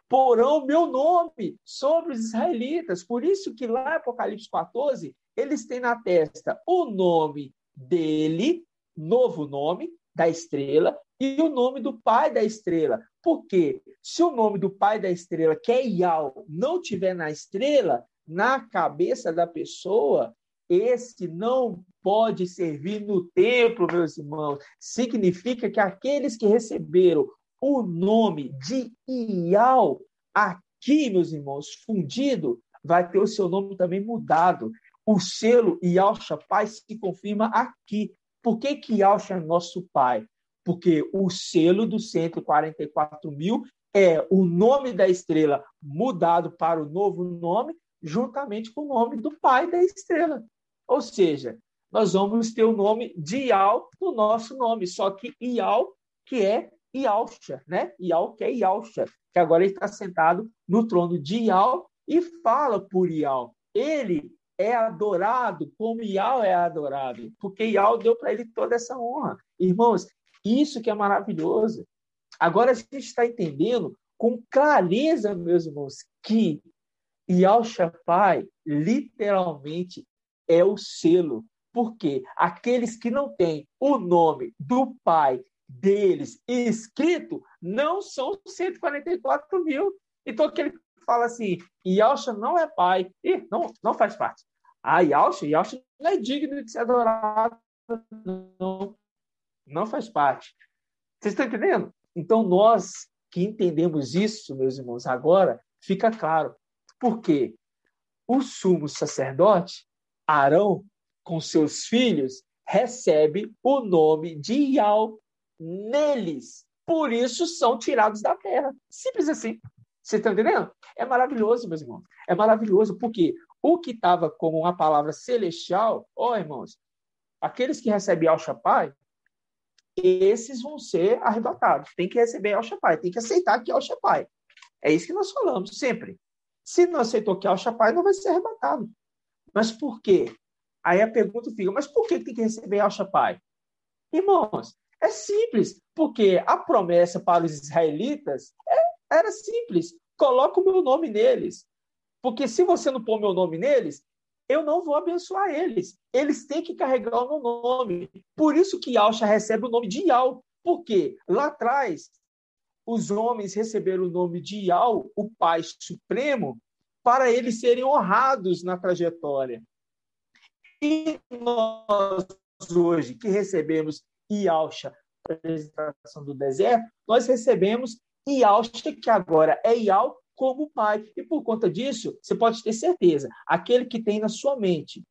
A: Porão o meu nome sobre os israelitas. Por isso que lá em Apocalipse 14, eles têm na testa o nome dele, novo nome da estrela, e o nome do pai da estrela. Porque se o nome do pai da estrela, que é Iau, não tiver na estrela, na cabeça da pessoa, esse não pode servir no templo, meus irmãos. Significa que aqueles que receberam o nome de Iau, aqui, meus irmãos, fundido, vai ter o seu nome também mudado. O selo Yahshua Pai se confirma aqui. Por que Yahshua é nosso Pai? Porque o selo dos 144 mil é o nome da estrela mudado para o novo nome, juntamente com o nome do Pai da estrela. Ou seja, nós vamos ter o nome de Iau no nosso nome, só que Iau, que é Yahshua, né? Iau, que é Yahshua, que agora ele está sentado no trono de Iau e fala por Iau. Ele é adorado como Iau é adorado, porque Iau deu para ele toda essa honra. Irmãos, isso que é maravilhoso. Agora a gente está entendendo com clareza, meus irmãos, que Yahshua Pai literalmente é o selo. Porque aqueles que não têm o nome do Pai deles escrito não são 144 mil. Então, aquele que fala assim, Yahshua não é pai, não faz parte. Yahshua não é digno de ser adorado, não faz parte. Vocês estão entendendo? Então, nós que entendemos isso, meus irmãos, agora fica claro. Por quê? O sumo sacerdote, Arão, com seus filhos, recebe o nome de Iau neles. Por isso são tirados da terra. Simples assim. Vocês estão entendendo? É maravilhoso, meus irmãos. É maravilhoso, porque o que estava como uma palavra celestial, irmãos, aqueles que recebem Yahshua Pai, esses vão ser arrebatados. Tem que receber Yahshua Pai, tem que aceitar que Yahshua Pai. É isso que nós falamos sempre. Se não aceitou que Yahshua Pai, não vai ser arrebatado. Mas por quê? Aí a pergunta fica, mas por que tem que receber Yahshua Pai? Irmãos, é simples, porque a promessa para os israelitas era simples. Coloca o meu nome neles. Porque se você não pôr meu nome neles, eu não vou abençoar eles. Eles têm que carregar o meu nome. Por isso que Yahshua recebe o nome de Iau. Porque lá atrás, os homens receberam o nome de Iau, o Pai Supremo, para eles serem honrados na trajetória. E nós, hoje, que recebemos Yahshua, a apresentação do deserto, nós recebemos Yahshua, que agora é Iau, como Pai. E por conta disso, você pode ter certeza, aquele que tem na sua mente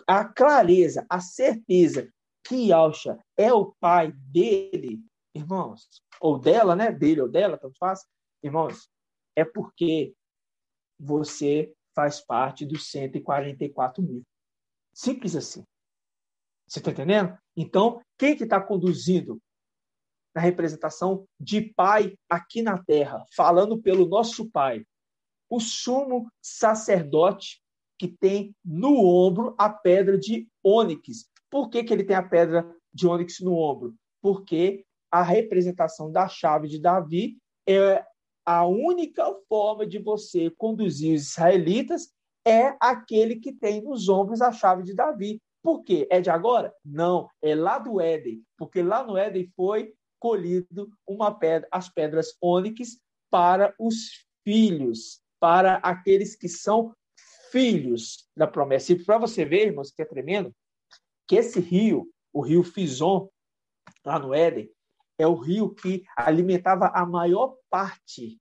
A: a clareza, a certeza que Yahshua é o Pai dele, irmãos, ou dela, né? Dele ou dela, tanto faz. Irmãos, é porque você faz parte dos 144 mil. Simples assim. Você está entendendo? Então, quem que está conduzindo na representação de pai aqui na terra, falando pelo nosso pai? O sumo sacerdote que tem no ombro a pedra de ônix. Por que ele tem a pedra de ônix no ombro? Porque a representação da chave de Davi é a única forma de você conduzir os israelitas, é aquele que tem nos ombros a chave de Davi. Por quê? É de agora? Não, é lá do Éden, porque lá no Éden foi colhido as pedras ônix para os filhos, para aqueles que são filhos da promessa. E para você ver, irmãos, que é tremendo, que esse rio, o rio Fison, lá no Éden, é o rio que alimentava a maior parte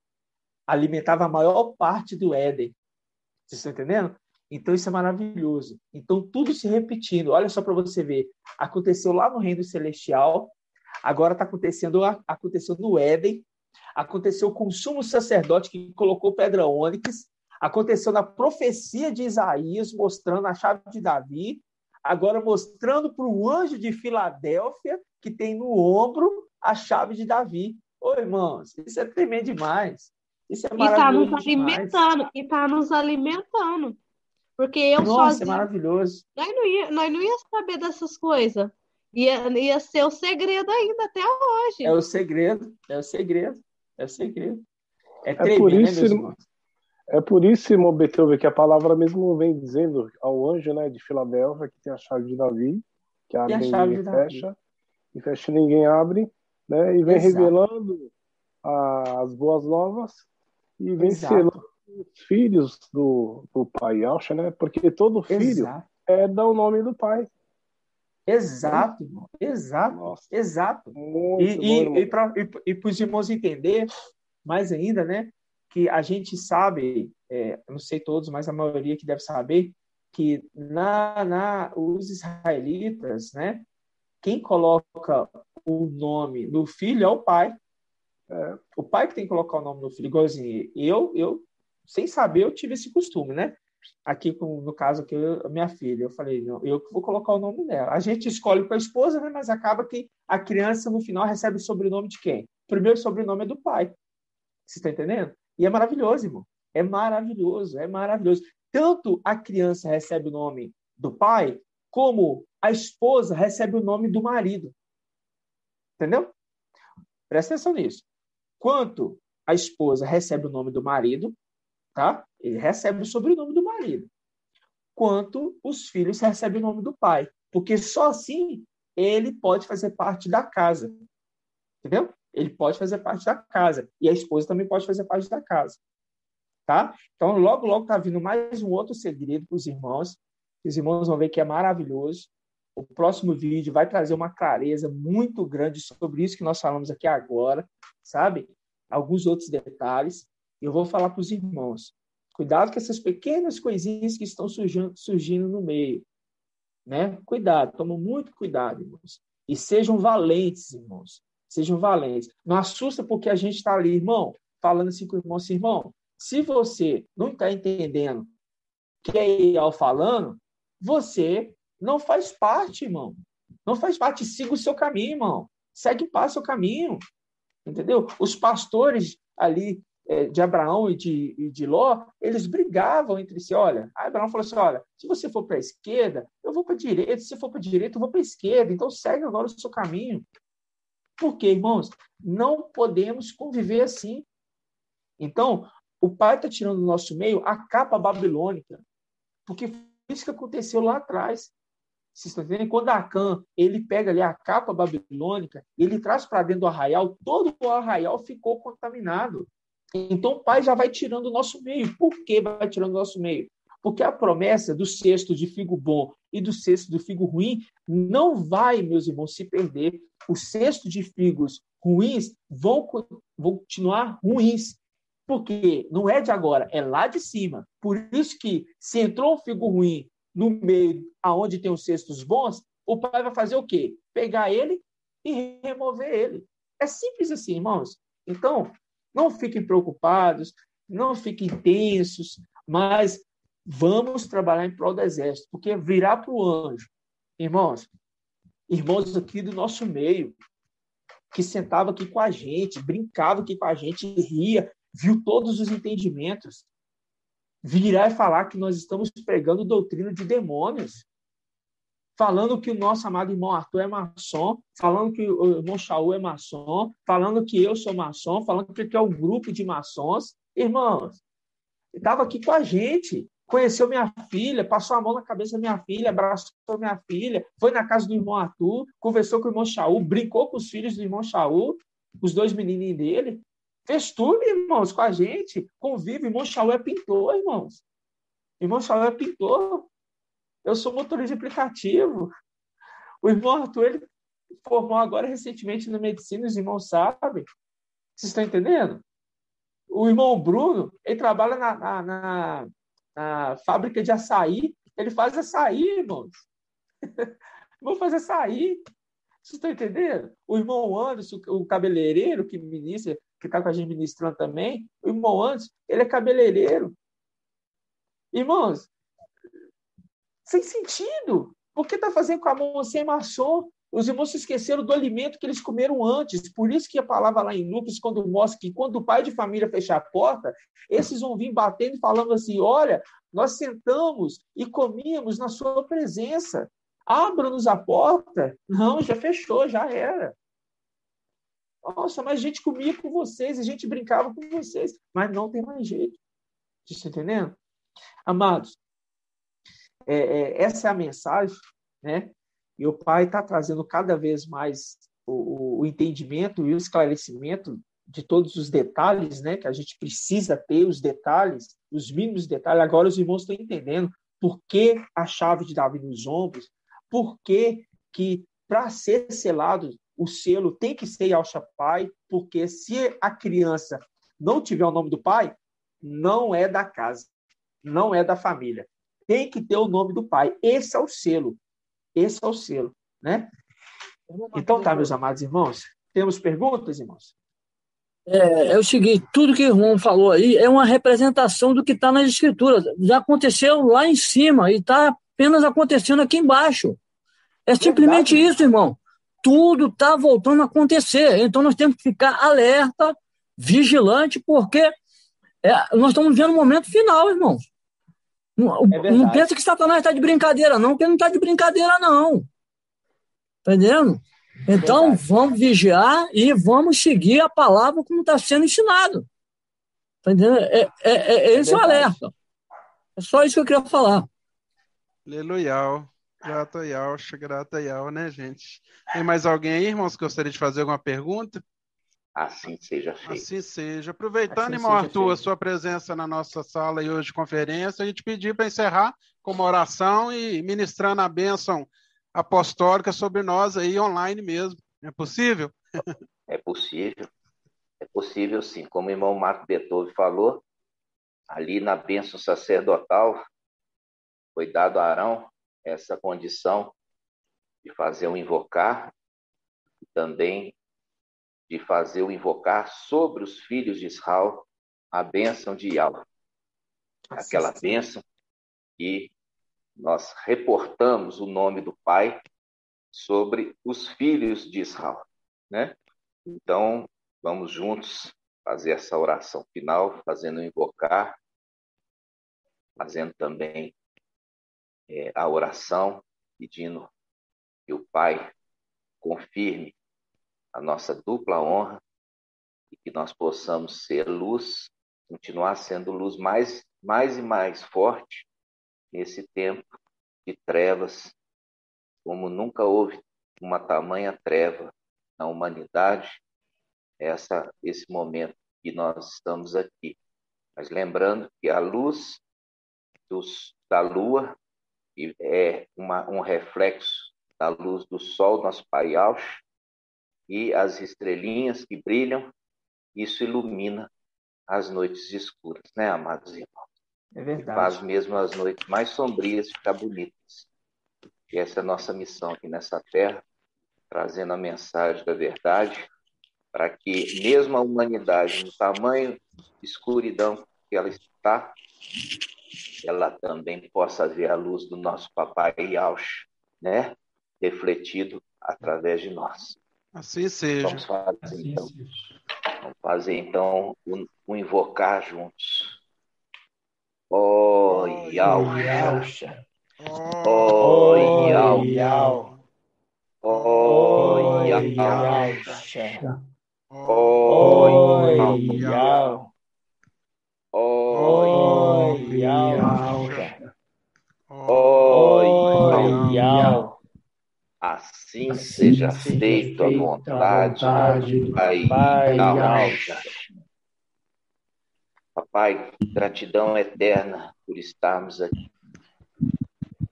A: do Éden. Vocês estão entendendo? Então, isso é maravilhoso. Então, tudo se repetindo. Olha só para você ver. Aconteceu lá no reino celestial, agora está acontecendo no Éden, aconteceu com o sumo sacerdote que colocou pedra ônix, aconteceu na profecia de Isaías, mostrando a chave de Davi, agora mostrando para o anjo de Filadélfia, que tem no ombro a chave de Davi. Ô, irmãos, isso é tremendo demais. Isso é maravilhoso demais.
C: E está nos alimentando. Porque eu
A: Nossa,
C: sozinho,
A: é maravilhoso.
C: Nós não ia saber dessas coisas. Ia ser o segredo ainda até hoje.
A: É o segredo. É
E: tremendo, por isso, né, meus irmãos? É por isso, irmão Beethoven, que a palavra mesmo vem dizendo ao anjo, né, de Filadélfia, que tem a chave de Davi, que abre e ninguém fecha, e fecha e ninguém abre, né, e vem revelando as boas novas, e vem selando os filhos do pai Yahshua, né, porque todo filho dá o nome do pai.
A: Exato, irmão. Exato. Nossa. Exato. E para os irmãos entender mais ainda, né, que a gente sabe, eu não sei todos, mas a maioria que deve saber, que os israelitas, né, quem coloca o nome no filho é o pai. O pai que tem que colocar o nome no filho, igualzinho. Eu, sem saber, eu tive esse costume, né? Aqui, no caso, aqui, a minha filha, eu falei, não, eu que vou colocar o nome dela. A gente escolhe para a esposa, né, mas acaba que a criança, no final, recebe o sobrenome de quem? O primeiro sobrenome é do pai. Você está entendendo? E é maravilhoso, irmão. É maravilhoso. Tanto a criança recebe o nome do pai, como a esposa recebe o nome do marido. Entendeu? Presta atenção nisso. Quanto a esposa recebe o nome do marido, tá? Ele recebe o sobrenome do marido. Quanto os filhos recebem o nome do pai. Porque só assim ele pode fazer parte da casa. Entendeu? Ele pode fazer parte da casa. E a esposa também pode fazer parte da casa. Tá? Então, logo, logo está vindo mais um outro segredo para os irmãos. Os irmãos vão ver que é maravilhoso. O próximo vídeo vai trazer uma clareza muito grande sobre isso que nós falamos aqui agora, sabe? Alguns outros detalhes. Eu vou falar para os irmãos. Cuidado com essas pequenas coisinhas que estão surgindo no meio. Né? Cuidado, tomem muito cuidado, irmãos. E sejam valentes, irmãos. Sejam valentes. Não assusta porque a gente está ali, irmão, falando assim com o irmão, assim, irmão, se você não está entendendo o que é Ial falando, você não faz parte, irmão. Não faz parte. Siga o seu caminho, irmão. Segue em paz o seu caminho. Entendeu? Os pastores ali de Abraão e de Ló, eles brigavam entre si. Olha, Abraão falou assim, olha, se você for para a esquerda, eu vou para a direita. Se você for para a direita, eu vou para a esquerda. Então, segue agora o seu caminho. Por quê, irmãos? Não podemos conviver assim. Então, o pai está tirando do nosso meio a capa babilônica, porque foi isso que aconteceu lá atrás. Vocês estão entendendo? Quando Acã, ele pega ali a capa babilônica, ele traz para dentro do arraial, todo o arraial ficou contaminado. Então, o pai já vai tirando do nosso meio. Por que vai tirando do nosso meio? Porque a promessa do cesto de figo bom e do cesto de figo ruim não vai, meus irmãos, se perder. O cesto de figos ruins vão continuar ruins. Porque não é de agora, é lá de cima. Por isso que, se entrou um figo ruim no meio, aonde tem os cestos bons, o pai vai fazer o quê? Pegar ele e remover ele. É simples assim, irmãos. Então, não fiquem preocupados, não fiquem tensos, mas vamos trabalhar em prol do exército, porque virar para o anjo, irmãos, irmãos aqui do nosso meio, que sentava aqui com a gente, brincava aqui com a gente, ria, viu todos os entendimentos, virar e falar que nós estamos pregando doutrina de demônios, falando que o nosso amado irmão Arthur é maçom, falando que o irmão Shaul é maçom, falando que eu sou maçom, falando que é um grupo de maçons. Irmãos, estava aqui com a gente, conheceu minha filha, passou a mão na cabeça da minha filha, abraçou minha filha, foi na casa do irmão Arthur, conversou com o irmão Shaul, brincou com os filhos do irmão Shaul, os 2 menininhos dele, fez tudo, irmãos, com a gente, convive. Irmão Shaul é pintor, irmãos. Irmão Shaul é pintor. Eu sou motorista de aplicativo. O irmão Arthur, ele formou agora recentemente na medicina, os irmãos sabem. Vocês estão entendendo? O irmão Bruno, ele trabalha na fábrica de açaí. Ele faz açaí, irmãos. Vou fazer açaí. Vocês estão entendendo? O irmão Anderson, o cabeleireiro que ministra, que está com a gente ministrando também, o irmão Anderson, ele é cabeleireiro. Irmãos, sem sentido. Por que está fazendo com a mão sem maçom? Os irmãos se esqueceram do alimento que eles comeram antes. Por isso que a palavra lá em Lucas, quando mostra que quando o pai de família fechar a porta, esses vão vir batendo e falando assim, olha, nós sentamos e comíamos na sua presença. Abra-nos a porta. Não, já fechou, já era. Nossa, mas a gente comia com vocês, a gente brincava com vocês, mas não tem mais jeito. Vocês estão entendendo? Amados, essa é a mensagem, né? E o Pai está trazendo cada vez mais o entendimento e o esclarecimento de todos os detalhes, né? Que a gente precisa ter, os detalhes, os mínimos detalhes. Agora os irmãos estão entendendo por que a chave de Davi nos ombros, por que para ser selado, o selo tem que ser Yahshua Pai, porque se a criança não tiver o nome do pai, não é da casa, não é da família. Tem que ter o nome do pai. Esse é o selo. Esse é o selo, né? Então tá, meus amados irmãos. Temos perguntas, irmãos?
F: É o seguinte, tudo que o irmão falou aí é uma representação do que está nas escrituras. Já aconteceu lá em cima e está apenas acontecendo aqui embaixo. É simplesmente isso, irmão. Tudo está voltando a acontecer. Então nós temos que ficar alerta, vigilante, porque nós estamos vendo o momento final, irmãos. Não pensa que Satanás está de brincadeira, não, porque ele não está de brincadeira, não. Está entendendo? Então, vamos vigiar e vamos seguir a palavra como está sendo ensinado. Está entendendo? Esse é o alerta. É só isso que eu queria falar.
D: Aleluia. Grata Yahweh, né, gente? Tem mais alguém aí, irmãos, que gostaria de fazer alguma pergunta?
G: Assim seja feito.
D: Assim seja. Aproveitando, irmão Arthur, a sua presença na nossa sala e hoje de conferência, a gente pediu para encerrar com uma oração e ministrando a bênção apostólica sobre nós aí online mesmo. É possível?
G: É possível. É possível, sim. Como o irmão Marco Beethoven falou, ali na bênção sacerdotal foi dado a Arão essa condição de fazer o invocar e também de fazer o invocar sobre os filhos de Israel a bênção de Yahweh. Aquela bênção que nós reportamos o nome do Pai sobre os filhos de Israel, né? Então, vamos juntos fazer essa oração final, fazendo o invocar, fazendo também a oração, pedindo que o Pai confirme a nossa dupla honra e que nós possamos ser luz, continuar sendo luz mais e mais forte nesse tempo de trevas, como nunca houve uma tamanha treva na humanidade, esse momento que nós estamos aqui. Mas lembrando que a luz da lua é um reflexo da luz do sol, nosso Pai Yahweh, e as estrelinhas que brilham, isso ilumina as noites escuras, né, amados irmãos?
A: É verdade.
G: E faz mesmo as noites mais sombrias ficar bonitas. E essa é a nossa missão aqui nessa terra, trazendo a mensagem da verdade, para que mesmo a humanidade, no tamanho de escuridão que ela está, ela também possa ver a luz do nosso Papai Yahweh, né? Refletido através de nós.
D: Assim seja.
G: Vamos fazer então o invocar juntos. Ó Yausha. Ó Yausha. Ó Yausha. Ó Yausha. Ó Yausha. Ó Yausha. Assim seja feito a vontade do Pai Yausha. Papai, gratidão eterna por estarmos aqui.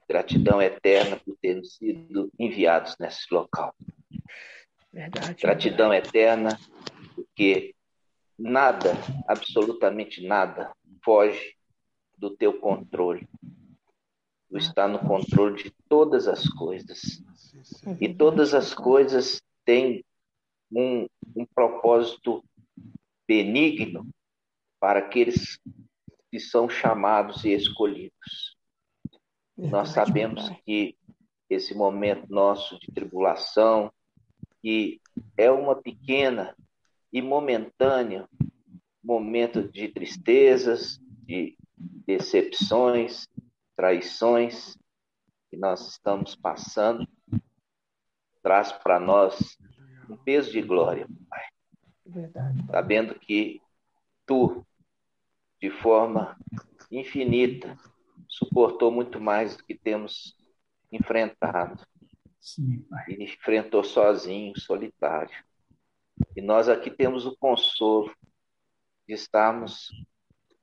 G: Gratidão eterna por termos sido enviados nesse local.
A: Verdade.
G: Gratidão eterna porque nada, absolutamente nada, foge do teu controle. Tu está no controle de todas as coisas. E todas as coisas têm um propósito benigno para aqueles que são chamados e escolhidos. Nós sabemos que esse momento nosso de tribulação, que é uma pequena e momentânea momento de tristezas, de decepções, traições que nós estamos passando, traz para nós um peso de glória, Pai.
A: Verdade.
G: Sabendo que Tu, de forma infinita, suportou muito mais do que temos enfrentado.
F: Sim, Pai.
G: E enfrentou sozinho, solitário. E nós aqui temos o consolo de estarmos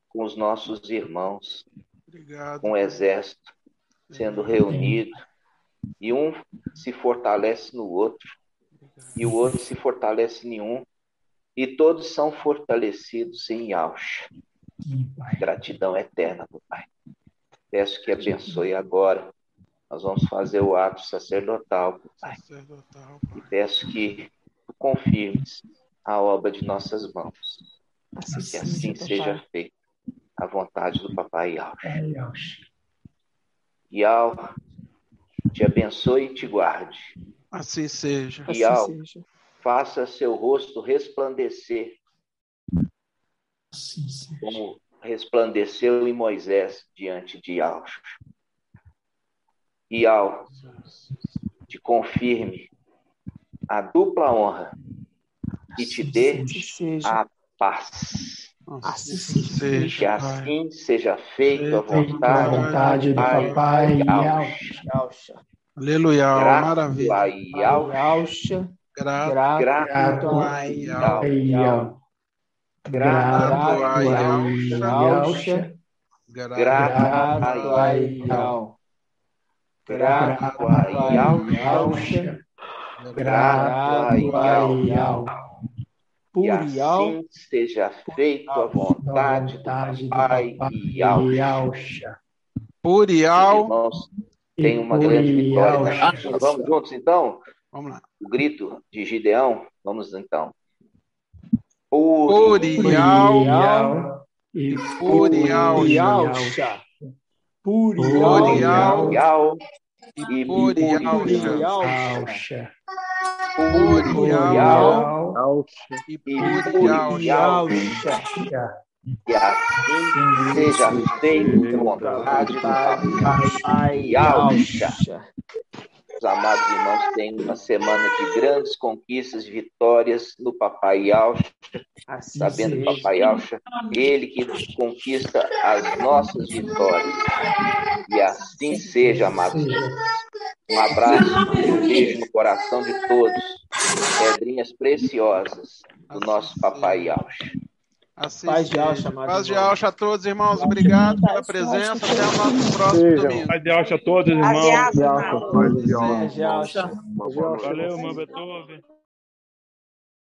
G: com os nossos irmãos,
D: Obrigado.
G: com o exército, sendo reunido. E um se fortalece no outro, e o outro se fortalece em um, e todos são fortalecidos em Yausha. Gratidão eterna, Pai. Peço que abençoe agora. Nós vamos fazer o ato sacerdotal, Pai. E peço que Tu confirmes a obra de nossas mãos. Que assim seja feita a vontade do Papai Yausha. Yau te abençoe e te guarde.
D: Assim seja.
G: Yau faça seu rosto resplandecer, como resplandeceu em Moisés diante de Yausha. Yau te confirme a dupla honra e te dê a paz.
A: Assim
D: seja,
G: que assim seja feito a vontade
F: do Papai
A: Yausha.
D: Aleluia, maravilha.
A: Yausha.
G: Grato
A: a Yausha. Grato a Yausha.
G: Grato a Yausha. Grato a Yausha. Grato a Yausha. E assim seja feito a vontade do Pai Yausha.
D: Purial.
G: Irmãos, tem uma grande vitória. Vamos juntos, então?
D: Vamos lá.
G: O grito de Gideão. Vamos, então.
D: Purial.
A: E
D: Purial.
A: Purial.
G: E
D: Purial.
G: e Purial. Que assim seja feito a vontade do Papai Yausha. Os amados irmãos têm uma semana de grandes conquistas, de vitórias no Papai Yausha, sabendo que o Papai Yausha, Ele que conquista as nossas vitórias. E assim seja, amados irmãos. Um abraço e um beijo no coração de todos. Pedrinhas preciosas do nosso Papai Yausha.
D: Assim
A: Paz de Yausha,
D: Paz de Yausha a todos, irmãos. Obrigado pela presença. Até o nosso próximo domingo.
H: Paz de Yausha a todos, irmãos.
E: Paz de Yausha.
A: Yausha.
H: Valeu, meu Beethoven.